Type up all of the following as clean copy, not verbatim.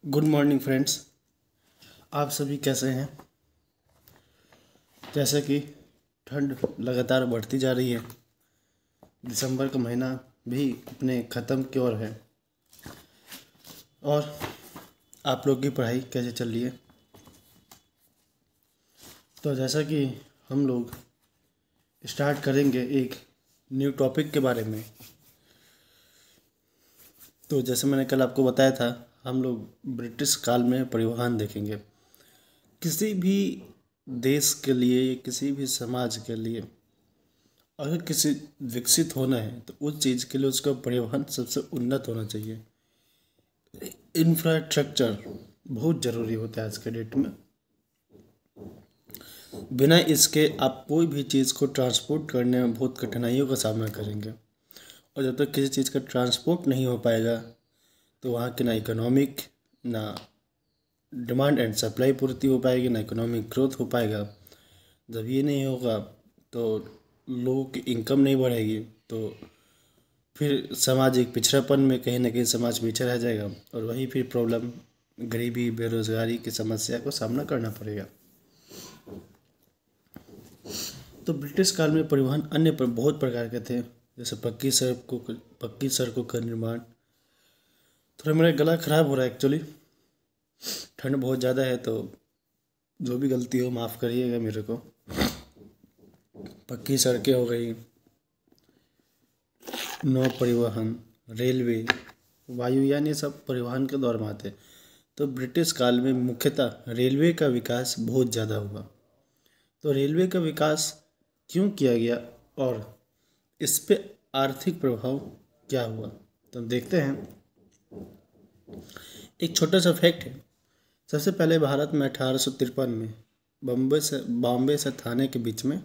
Good morning friends. आप सभी कैसे हैं? जैसे कि ठंड लगातार बढ़ती जा रही है, दिसंबर का महीना भी अपने ख़त्म की ओर है। और आप लोग की पढ़ाई कैसे चल रही है? तो जैसा कि हम लोग स्टार्ट करेंगे एक न्यू टॉपिक के बारे में। तो जैसे मैंने कल आपको बताया था, हम लोग ब्रिटिश काल में परिवहन देखेंगे। किसी भी देश के लिए या किसी भी समाज के लिए अगर किसी विकसित होना है तो उस चीज़ के लिए उसका परिवहन सबसे उन्नत होना चाहिए। इंफ्रास्ट्रक्चर बहुत ज़रूरी होता है आज के डेट में। बिना इसके आप कोई भी चीज़ को ट्रांसपोर्ट करने में बहुत कठिनाइयों का सामना करेंगे। और जब तक किसी चीज़ का ट्रांसपोर्ट नहीं हो पाएगा तो वहाँ की ना इकोनॉमिक, ना डिमांड एंड सप्लाई पूर्ति हो पाएगी, ना इकोनॉमिक ग्रोथ हो पाएगा। जब ये नहीं होगा तो लोगों की इनकम नहीं बढ़ेगी, तो फिर सामाजिक पिछड़ापन में कहीं ना कहीं समाज पीछे रह जाएगा और वही फिर प्रॉब्लम गरीबी, बेरोजगारी की समस्या को सामना करना पड़ेगा। तो ब्रिटिश काल में परिवहन अन्य पर बहुत प्रकार के थे, जैसे पक्की सड़कों का निर्माण। थोड़ा मेरा गला खराब हो रहा है एक्चुअली, ठंड बहुत ज़्यादा है, तो जो भी गलती हो माफ़ करिएगा मेरे को। पक्की सड़कें हो गई, नौ परिवहन, रेलवे, वायुयान, ये सब परिवहन के दौर में आते। तो ब्रिटिश काल में मुख्यतः रेलवे का विकास बहुत ज़्यादा हुआ। तो रेलवे का विकास क्यों किया गया और इस पे आर्थिक प्रभाव क्या हुआ, तो देखते हैं। एक छोटा सा फैक्ट है। सबसे पहले भारत में 1853 में बॉम्बे से थाने के बीच में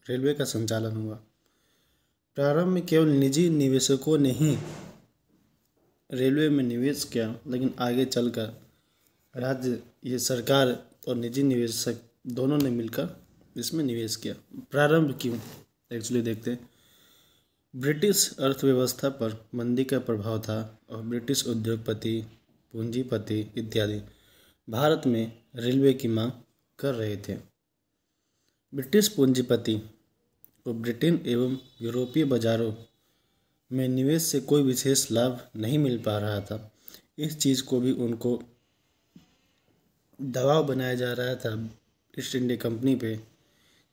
रेलवे का संचालन हुआ। प्रारंभ में केवल निजी निवेशकों ने ही रेलवे में निवेश किया, लेकिन आगे चलकर राज्य, ये सरकार और निजी निवेशक दोनों ने मिलकर इसमें निवेश किया। प्रारंभ क्यों, एक्चुअली देखते हैं। ब्रिटिश अर्थव्यवस्था पर मंदी का प्रभाव था और ब्रिटिश उद्योगपति, पूंजीपति इत्यादि भारत में रेलवे की मांग कर रहे थे। ब्रिटिश पूंजीपति को ब्रिटेन एवं यूरोपीय बाजारों में निवेश से कोई विशेष लाभ नहीं मिल पा रहा था। इस चीज़ को भी उनको दबाव बनाया जा रहा था ईस्ट इंडिया कंपनी पे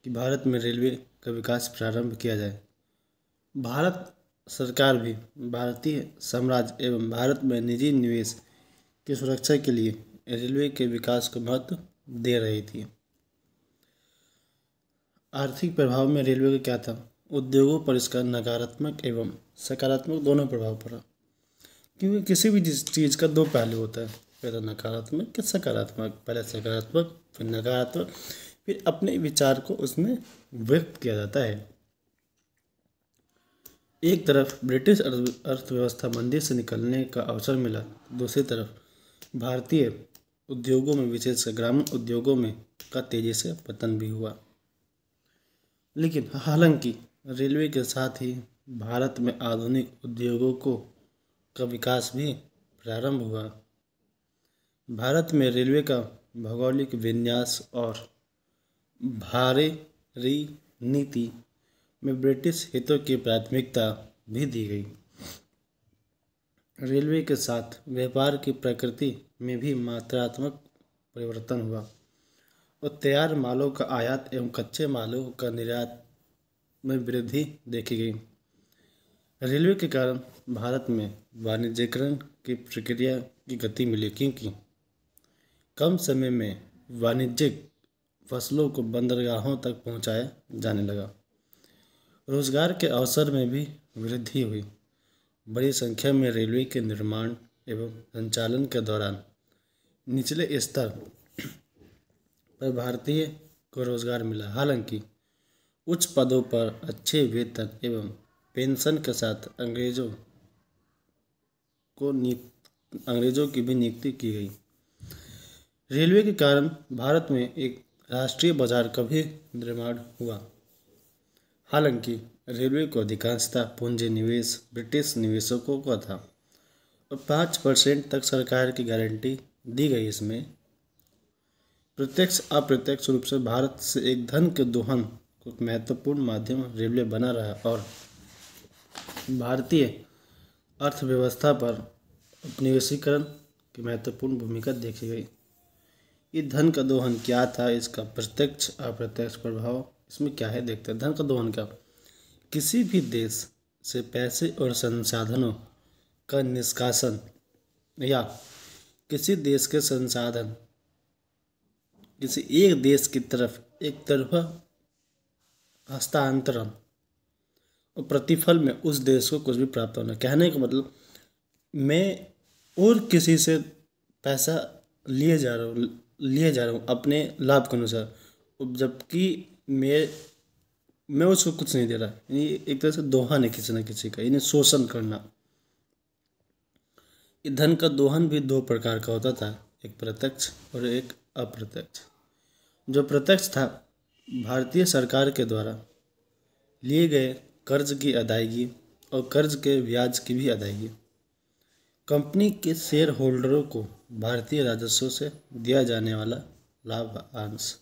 कि भारत में रेलवे का विकास प्रारंभ किया जाए। भारत सरकार भी भारतीय साम्राज्य एवं भारत में निजी निवेश की सुरक्षा के लिए रेलवे के विकास को महत्व दे रही थी। आर्थिक प्रभाव में रेलवे का क्या था? उद्योगों पर इसका नकारात्मक एवं सकारात्मक दोनों प्रभाव पड़ा, क्योंकि किसी भी चीज़ का दो पहलू होता है, पहले नकारात्मक कि सकारात्मक। पहले सकारात्मक, फिर नकारात्मक, फिर अपने विचार को उसमें व्यक्त किया जाता है। एक तरफ ब्रिटिश अर्थव्यवस्था मंदी से निकलने का अवसर मिला, दूसरी तरफ भारतीय उद्योगों में, विशेषकर ग्रामीण उद्योगों में का तेजी से पतन भी हुआ। लेकिन हालांकि रेलवे के साथ ही भारत में आधुनिक उद्योगों का विकास भी प्रारंभ हुआ। भारत में रेलवे का भौगोलिक विन्यास और भारी नीति में ब्रिटिश हितों की प्राथमिकता भी दी गई। रेलवे के साथ व्यापार की प्रकृति में भी मात्रात्मक परिवर्तन हुआ और तैयार मालों का आयात एवं कच्चे मालों का निर्यात में वृद्धि देखी गई। रेलवे के कारण भारत में वाणिज्यीकरण की प्रक्रिया की गति मिली, क्योंकि कम समय में वाणिज्यिक फसलों को बंदरगाहों तक पहुंचाया जाने लगा। रोजगार के अवसर में भी वृद्धि हुई। बड़ी संख्या में रेलवे के निर्माण एवं संचालन के दौरान निचले स्तर पर भारतीय को रोजगार मिला। हालांकि उच्च पदों पर अच्छे वेतन एवं पेंशन के साथ अंग्रेजों की भी नियुक्ति की गई। रेलवे के कारण भारत में एक राष्ट्रीय बाजार का भी निर्माण हुआ। हालांकि रेलवे को अधिकांशतः पूंजी निवेश ब्रिटिश निवेशकों का था और 5% तक सरकार की गारंटी दी गई इसमें प्रत्यक्ष अप्रत्यक्ष रूप से भारत से एक धन के दोहन को एक महत्वपूर्ण माध्यम रेलवे बना रहा और भारतीय अर्थव्यवस्था पर उपनिवेशीकरण की महत्वपूर्ण भूमिका देखी गई। ये धन का दोहन क्या था, इसका प्रत्यक्ष अप्रत्यक्ष प्रभाव इसमें क्या है देखते हैं। धन का दोहन क्या, किसी भी देश से पैसे और संसाधनों का निष्कासन या किसी देश के संसाधन किसी एक देश की तरफ एक तरफा हस्तांतरण और प्रतिफल में उस देश को कुछ भी प्राप्त होना। कहने का मतलब मैं और किसी से पैसा लिए जा रहा हूँ अपने लाभ के अनुसार, जबकि मैं उसको कुछ नहीं दे रहा। यानी एक तरह से दोहन है किसी न किसी का, यानी शोषण करना। धन का दोहन भी दो प्रकार का होता था, एक प्रत्यक्ष और एक अप्रत्यक्ष। जो प्रत्यक्ष था, भारतीय सरकार के द्वारा लिए गए कर्ज की अदायगी और कर्ज के ब्याज की भी अदायगी। कंपनी के शेयर होल्डरों को भारतीय राजस्व से दिया जाने वाला लाभांश।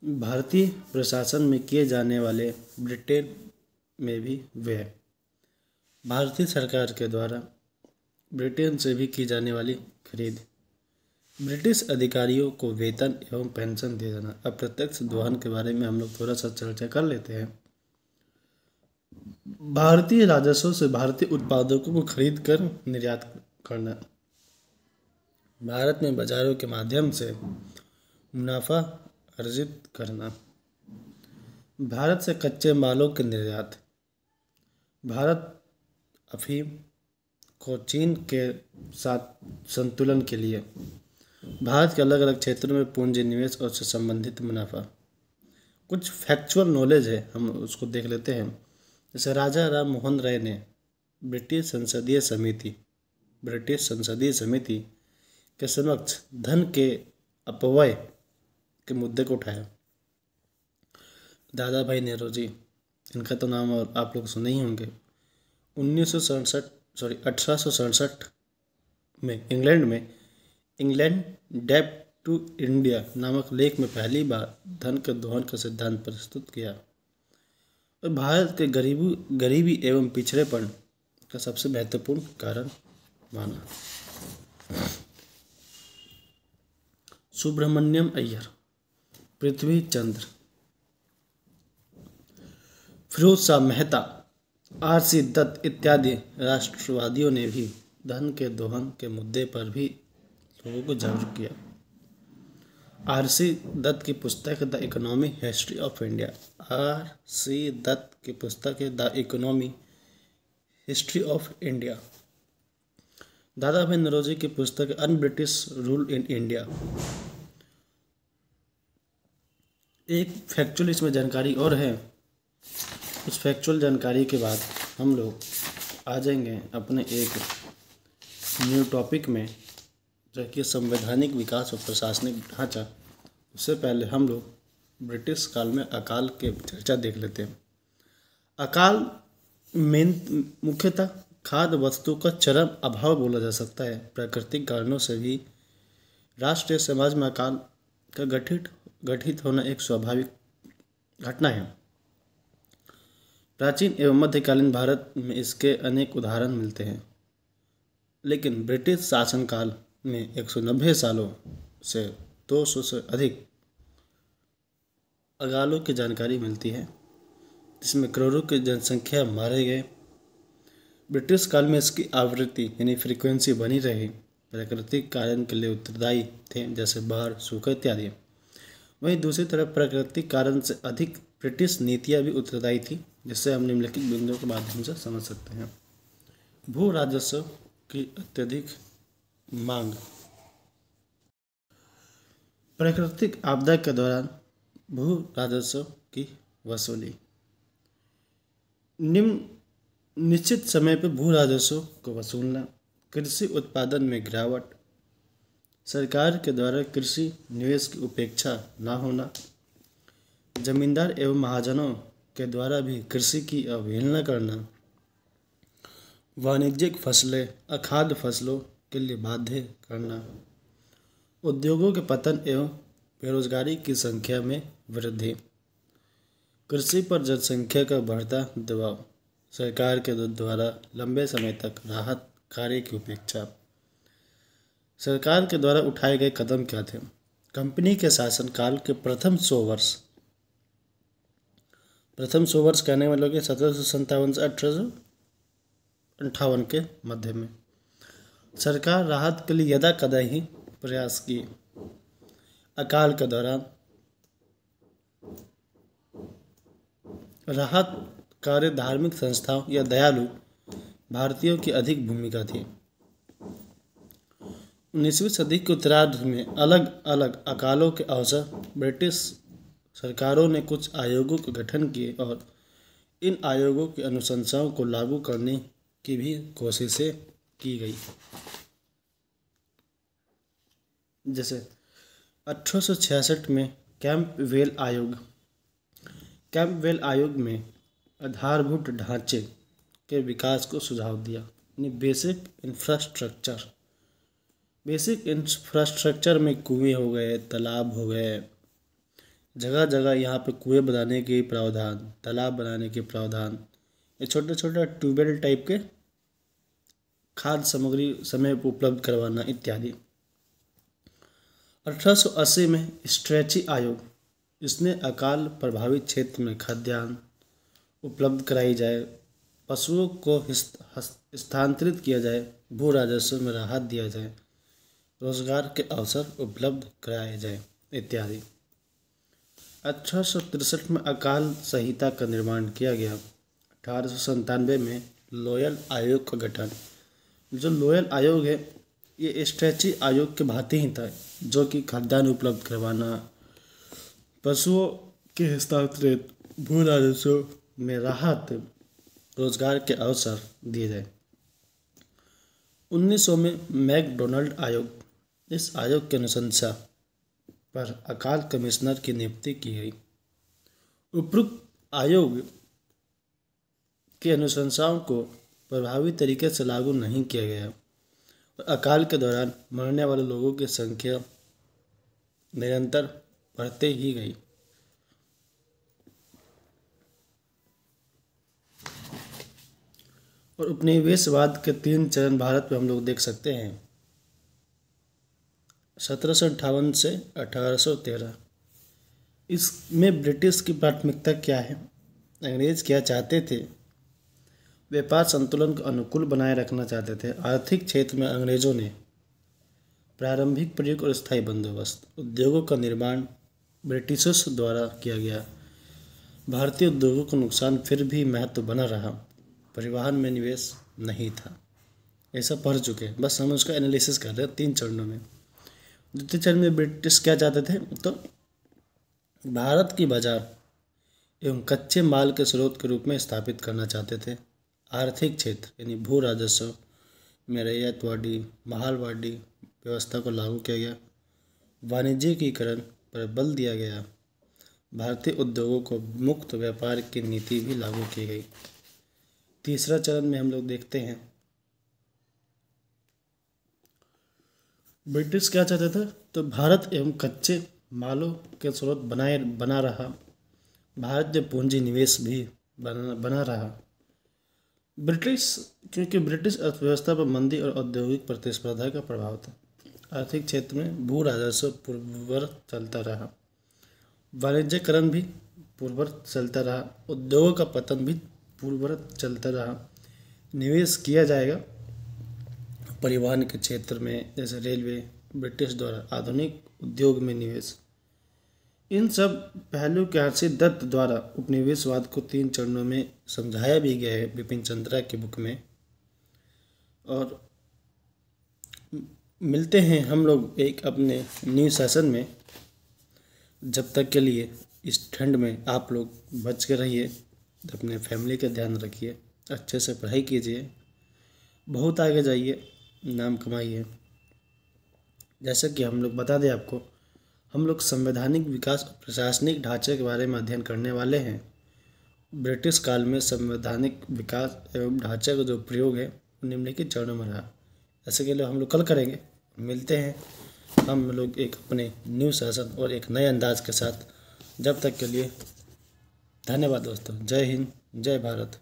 भारतीय प्रशासन में किए जाने वाले ब्रिटेन में भी व्यय। भारतीय सरकार के द्वारा ब्रिटेन से भी की जाने वाली खरीद। ब्रिटिश अधिकारियों को वेतन एवं पेंशन दिया जाना। अप्रत्यक्ष दोहन के बारे में हम लोग थोड़ा सा चर्चा कर लेते हैं। भारतीय राजस्व से भारतीय उत्पादकों को खरीद कर निर्यात करना। भारत में बाजारों के माध्यम से मुनाफा अर्जित करना। भारत से कच्चे मालों के निर्यात। भारत अफीम को चीन के साथ संतुलन के लिए भारत के अलग अलग क्षेत्रों में पूंजी निवेश और उससे संबंधित मुनाफा। कुछ फैक्चुअल नॉलेज है, हम उसको देख लेते हैं। जैसे राजा राम मोहन राय ने ब्रिटिश संसदीय समिति के समक्ष धन के अपव्यय के मुद्दे को उठाया। दादा भाई नेहरू, इनका तो नाम और आप लोग सुने ही होंगे। 1867 में इंग्लैंड डेब्ट टू इंडिया नामक लेख में पहली बार धन के दोहन का सिद्धांत प्रस्तुत किया और भारत के गरीबी एवं पिछड़ेपन का सबसे महत्वपूर्ण कारण माना। सुब्रमण्यम अय्यर, पृथ्वी चंद्र, फिरोज शाह मेहता, आर.सी. दत्त इत्यादि राष्ट्रवादियों ने भी धन के दोहन के मुद्दे पर भी लोगों को जागरूक किया। आर.सी. दत्त की पुस्तक the economic history of India. R C. Dutt की पुस्तक है the economic history of India. Dadabhai Naoroji की पुस्तक un British rule in India. एक फैक्चुअल इसमें जानकारी और है। उस फैक्चुअल जानकारी के बाद हम लोग आ जाएंगे अपने एक न्यू टॉपिक में, जो कि संवैधानिक विकास और प्रशासनिक ढांचा। उससे पहले हम लोग ब्रिटिश काल में अकाल के चर्चा देख लेते हैं। अकाल मुख्यतः खाद्य वस्तु का चरम अभाव बोला जा सकता है। प्राकृतिक कारणों से भी राष्ट्रीय समाज में अकाल का गठित होना एक स्वाभाविक घटना है। प्राचीन एवं मध्यकालीन भारत में इसके अनेक उदाहरण मिलते हैं, लेकिन ब्रिटिश शासनकाल में 190 सालों से 200 से अधिक अकालों की जानकारी मिलती है, जिसमें करोड़ों की जनसंख्या मारे गए। ब्रिटिश काल में इसकी आवृत्ति यानी फ्रीक्वेंसी बनी रही। प्राकृतिक कारण के लिए उत्तरदायी थे, जैसे बाढ़, सूखा इत्यादि। वहीं दूसरी तरफ प्राकृतिक कारण से अधिक ब्रिटिश नीतियां भी उत्तरदायी थी, जिससे हम निम्नलिखित बिंदुओं के माध्यम से समझ सकते हैं। भू राजस्व की अत्यधिक मांग। प्राकृतिक आपदा के दौरान भू राजस्व की वसूली। निश्चित समय पर भू राजस्व को वसूलना। कृषि उत्पादन में गिरावट। सरकार के द्वारा कृषि निवेश की उपेक्षा न होना। जमींदार एवं महाजनों के द्वारा भी कृषि की अवहेलना करना। वाणिज्यिक फसलें अखाद्य फसलों के लिए बाध्य करना, उद्योगों के पतन एवं बेरोजगारी की संख्या में वृद्धि, कृषि पर जनसंख्या का बढ़ता दबाव, सरकार के द्वारा लंबे समय तक राहत कार्य की उपेक्षा। सरकार के द्वारा उठाए गए कदम क्या थे? कंपनी के शासनकाल के प्रथम 100 वर्ष कहने वालों के 1757 से 1858 के मध्य में सरकार राहत के लिए यदा कदा ही प्रयास किए। अकाल के दौरान राहत कार्य धार्मिक संस्थाओं या दयालु भारतीयों की अधिक भूमिका थी। 19वीं सदी के उत्तरार्ध में अलग अलग अकालों के अवसर ब्रिटिश सरकारों ने कुछ आयोगों का गठन किए और इन आयोगों की अनुशंसाओं को लागू करने की भी कोशिशें की गई। जैसे 1866 में कैंपबेल आयोग में आधारभूत ढांचे के विकास को सुझाव दिया, यानी बेसिक इंफ्रास्ट्रक्चर में कुएं हो गए, तालाब हो गए, जगह जगह यहाँ पे कुएं बनाने के प्रावधान, तालाब बनाने के प्रावधान, ये छोटे छोटे ट्यूबवेल टाइप के खाद्य सामग्री समय पर उपलब्ध करवाना इत्यादि। 1880 में स्ट्रेची आयोग, इसने अकाल प्रभावित क्षेत्र में खाद्यान्न उपलब्ध कराई जाए, पशुओं को स्थानांतरित किया जाए, भू राजस्व में राहत दिया जाए, रोजगार के अवसर उपलब्ध कराए जाए इत्यादि। 1863 में अकाल संहिता का निर्माण किया गया। 1897 में लोयल आयोग का गठन। जो लोयल आयोग है ये स्ट्रेची आयोग के भांति ही था, जो कि खाद्यान्न उपलब्ध करवाना, पशुओं के हस्तांतरित, भू राजस्व में राहत, रोजगार के अवसर दिए जाए। 1900 में मैकडोनाल्ड आयोग, इस आयोग की अनुशंसा पर अकाल कमिश्नर की नियुक्ति की गई। उपरोक्त आयोग की अनुशंसाओं को प्रभावी तरीके से लागू नहीं किया गया और अकाल के दौरान मरने वाले लोगों की संख्या निरंतर बढ़ते ही गई। और उपनिवेशवाद के 3 चरण भारत में हम लोग देख सकते हैं। 1758 से 1813। इसमें ब्रिटिश की प्राथमिकता क्या है? अंग्रेज क्या चाहते थे? व्यापार संतुलन को अनुकूल बनाए रखना चाहते थे। आर्थिक क्षेत्र में अंग्रेजों ने प्रारंभिक प्रयोग और स्थायी बंदोबस्त, उद्योगों का निर्माण ब्रिटिशर्स द्वारा किया गया। भारतीय उद्योगों का नुकसान फिर भी महत्व बना रहा। परिवहन में निवेश नहीं था। ऐसा पढ़ चुके हैं, बस हम उसका एनालिसिस कर रहे हैं 3 चरणों में। द्वितीय चरण में ब्रिटिश क्या चाहते थे? तो भारत की बाजार एवं कच्चे माल के स्रोत के रूप में स्थापित करना चाहते थे। आर्थिक क्षेत्र यानी भू राजस्व में रैयतवाड़ी, महालवाड़ी व्यवस्था को लागू किया गया। वाणिज्यिकीकरण पर बल दिया गया। भारतीय उद्योगों को मुक्त व्यापार की नीति भी लागू की गई। तीसरा चरण में हम लोग देखते हैं ब्रिटिश क्या चाहते थे? तो भारत एवं कच्चे मालों के स्रोत बना रहा। भारतीय पूंजी निवेश भी बना रहा। क्योंकि ब्रिटिश अर्थव्यवस्था पर मंदी और औद्योगिक प्रतिस्पर्धा का प्रभाव था। आर्थिक क्षेत्र में भू राजस्व पूर्ववत चलता रहा। वाणिज्यकरण भी पूर्ववत चलता रहा। उद्योगों का पतन भी पूर्ववत चलता रहा। निवेश किया जाएगा परिवहन के क्षेत्र में, जैसे रेलवे, ब्रिटिश द्वारा आधुनिक उद्योग में निवेश। इन सब पहलू के आश्रित दत्त द्वारा उपनिवेशवाद को 3 चरणों में समझाया भी गया है बिपिन चंद्रा की बुक में। और मिलते हैं हम लोग एक अपने न्यू सेशन में। जब तक के लिए इस ठंड में आप लोग बच के रहिए, अपने फैमिली का ध्यान रखिए, अच्छे से पढ़ाई कीजिए, बहुत आगे जाइए, नाम कमाइए। जैसा कि हम लोग बता दें आपको, हम लोग संवैधानिक विकास और प्रशासनिक ढांचे के बारे में अध्ययन करने वाले हैं। ब्रिटिश काल में संवैधानिक विकास एवं ढांचे का जो प्रयोग है निम्नलिखित चरणों में रहा। ऐसे के लिए हम लोग कल करेंगे। मिलते हैं हम लोग एक अपने न्यू सेशन और एक नए अंदाज के साथ। जब तक के लिए धन्यवाद दोस्तों। जय हिंद, जय भारत।